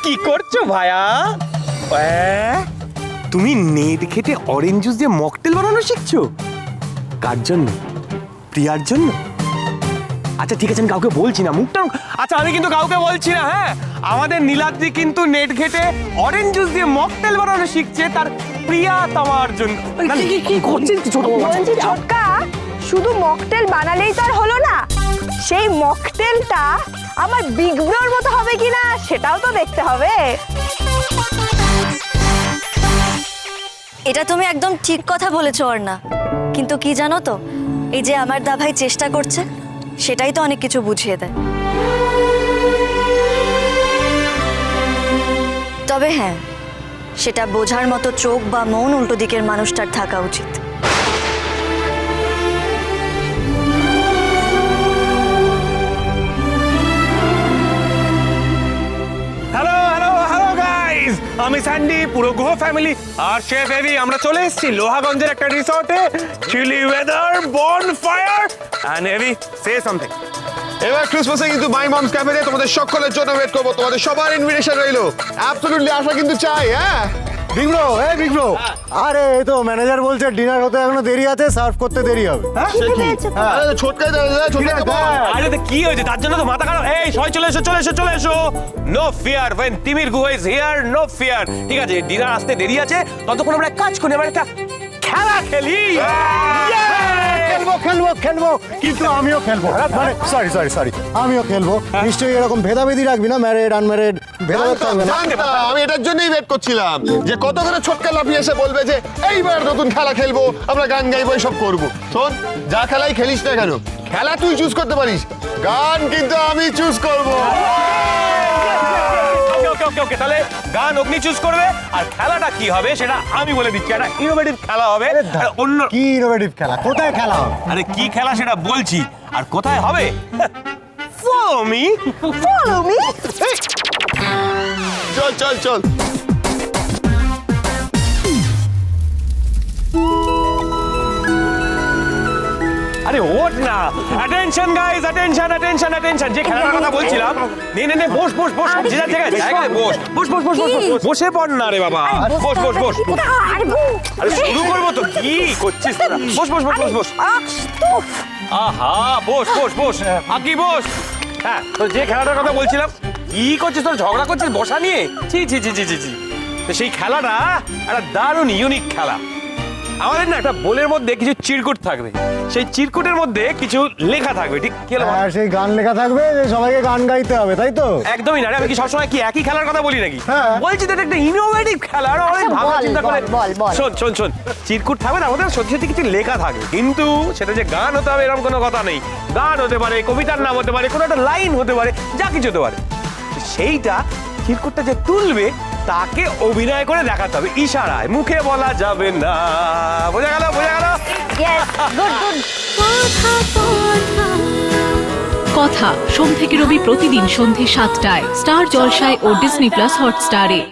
কি করছো ভায়া? তুমি নেট ঘেটে অরেঞ্জ জুস দিয়ে মকটেল বানানো শিখছো? কার জন্য? প্রিয়ার জন্য? আচ্ছা ঠিক আছে, আমি কাউকে বলছি না, মুখটা আচ্ছা আমি কিন্তু কাউকে বলছি না। হ্যাঁ, আমাদের নীলাদ্রি কিন্তু নেট ঘেটে অরেঞ্জ জুস দিয়ে মকটেল বানানো শিখছে তার প্রিয়া তোমার জন্য। কি করছিস ছোট? বলছি ছোটকা, শুধু মকটেল বানালেই তো আর হলো না, সেই মকটেলটা আমার বিগ ব্রোর মতো হবে কিনা সেটাও তো দেখতে হবে। এটা তুমি একদম ঠিক কথা বলেছো অর্ণা, কিন্তু কি জানো তো, এই যে আমার দাভাই চেষ্টা করছে সেটাই তো অনেক কিছু বুঝিয়ে দেয়। তবে হ্যাঁ, সেটা বোঝার মতো চোখ বা মন উল্টো দিকের মানুষটার থাকা উচিত। হ্যালো হ্যালো হ্যালো গাইস, আমি স্যান্ডি, পুরো গো ফ্যামিলি আর শেফ এভি আমরা চলে এসেছি লোহাগঞ্জের একটা রিসর্টে। Chilly weather, bonfire and Avi say something. এবার ক্রিসমাসে কিন্তু মাই মমস ক্যাফেতে তোমাদের সকলের জন্য ওয়েট করবো। তোমাদের সবার ইনভিটেশন রইলো, অ্যাবসলিউটলি আসা কিন্তু চাই। হ্যাঁ বিগ ব্রো, এই বিগ ব্রো, আরে এই তো ম্যানেজার বলছে ডিনার হতে এখনো দেরি আছে, সার্ভ করতে দেরি হবে। ছোটকাই আরে তো কি হয়েছে, তার জন্য তো মাথা খারাপ। এই সবাই চলে এসো চলে এসো চলে এসো। নো ফিয়ার when তিমির গুহা ইজ হিয়ার, নো ফিয়ার। ঠিক আছে, ডিনার আসতে দেরি আছে, ততক্ষণ আমরা কাজ করি, আমরা একটা খেলা খেলি। খেলবো খেলবো খেলবো, কিন্তু আমিও খেলবো, মানে সরি সরি সরি, আমিও খেলবো। নিশ্চয়ই এরকম ভেদাভেদি রাখবি না, ম্যারিড আনম্যারিড ভেদাভেদ থাকবে না। আমি এটার জন্যই ওয়েট করছিলাম যে কত করে ছোটকা লাফিয়ে এসে বলবে যে এইবার নতুন খেলা খেলবো, আমরা গান গাইবো, সব করবো। শোন, যা খেলাই খেলিস না কেন, খেলা তুই চুজ করতে পারিস, গান কিন্তু আমি চুজ করবো। ওকে ওকে ওকে, তাহলে গান অগ্নি চুজ করবে আর খেলাটা কি হবে সেটা আমি বলে দিচ্ছি। একটা ইনোভেটিভ খেলা হবে। অন্য কি ইনোভেটিভ খেলা? কোথায় খেলা হবে? আরে কি খেলা সেটা বলছি, আর কোথায় হবে ফলো মি। Follow me. চল চল চল। আরে ওঠ না, attention guys, attention attention attention. যে খেলার কথা বলছিলাম, নে নে নে, বস বস বস, যে যার জায়গায় জায়গায় বস বস বস বস বস, বসে পড় না রে বাবা, বস বস বস। আরে শুরু করবো তো, কি করছিস তোরা? বস বস বস বস বস। আহা, বস বস বস, আকি বস। হ্যাঁ, তো যে খেলাটার কথা বলছিলাম, কি করছিস তোরা? ঝগড়া করছিস বসা নিয়ে? ছি ছি ছি ছি ছি। তো সেই খেলাটা একটা দারুণ ইউনিক খেলা। আমাদের না একটা বোলের মধ্যে কিছু চিরকুট থাকবে, সেই চিরকুটের মধ্যে কিছু লেখা থাকবে, ঠিক কি? আর সেই গান লেখা থাকবে যে সবাইকে গান গাইতে হবে, তাই তো? একদমই না রে, আমি কি সবসময় কি একই খেলার কথা বলি নাকি? হ্যাঁ। বলছি তো এটা একটা ইনোভেটিভ খেলা, আর অনেক ভাবনা চিন্তা করে। শোন শোন শোন, চিরকুট থাকবে না, আমাদের সত্যি সত্যি কিছু লেখা থাকবে, কিন্তু সেটা যে গান হতে হবে এরকম কোনো কথা নেই। গান হতে পারে, কবিতার নাম হতে পারে, কোনো একটা লাইন হতে পারে, যা কিছু হতে পারে। সেইটা চিরকুটটা যে তুলবে তাকে অভিনয় করে দেখাতে হবে, ইশারায়, মুখে বলা যাবে না। বোঝা গেল বোঝা গেল? কথা সোম থেকে রবি প্রতিদিন সন্ধে ৭টায় স্টার জলসায় ও ডিজনি প্লাস হটস্টারে।